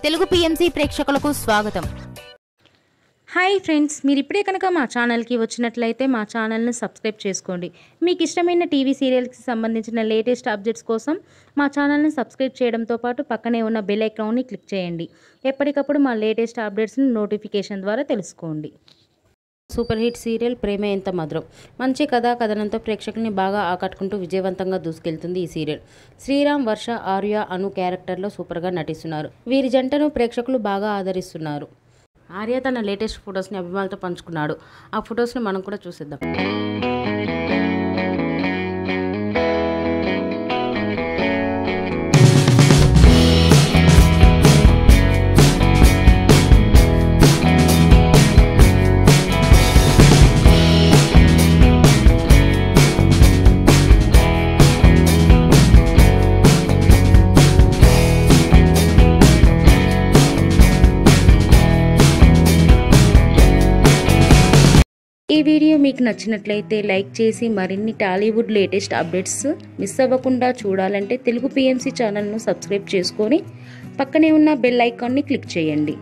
Telugu PMC ప్రేక్షకులకు స్వాగతం. Hi friends, మీరు ఇప్పుడే కనుక మా ఛానల్కి వచ్చినట్లయితే మా ఛానల్ని సబ్స్క్రైబ్ చేసుకోండి. మీకు ఇష్టమైన టీవీ సీరియల్స్కి సంబంధించిన లేటెస్ట్ అప్డేట్స్ కోసం మా ఛానల్ని సబ్స్క్రైబ్ చేయడంతో పాటు పక్కనే ఉన్న బెల్ ఐకాన్ని క్లిక్ చేయండి. ఎప్పటికప్పుడు మా లేటెస్ట్ అప్డేట్స్ని నోటిఫికేషన్ ద్వారా తెలుసుకోండి. సూపర్ హిట్ సీరియల్ ప్రేమ ఎంత మధురం. మంచి కథనంతో ప్రేక్షకుల్ని బాగా ఆకట్టుకుంటూ విజయవంతంగా దూసుకెళ్తుంది ఈ సీరియల్. శ్రీరామ్, వర్ష, ఆర్య, అను క్యారెక్టర్లో సూపర్గా నటిస్తున్నారు. వీరి జంటను ప్రేక్షకులు బాగా ఆదరిస్తున్నారు. ఆర్య తన లేటెస్ట్ ఫొటోస్ని అభిమానులతో పంచుకున్నాడు. ఆ ఫొటోస్ని మనం కూడా చూసేద్దాం. ఈ వీడియో మీకు నచ్చినట్లయితే లైక్ చేసి మరిన్ని టాలీవుడ్ లేటెస్ట్ అప్డేట్స్ మిస్ అవ్వకుండా చూడాలంటే తెలుగు పిఎంసి ఛానల్ను సబ్స్క్రైబ్ చేసుకొని పక్కనే ఉన్న బెల్ ఐకాన్ని క్లిక్ చేయండి.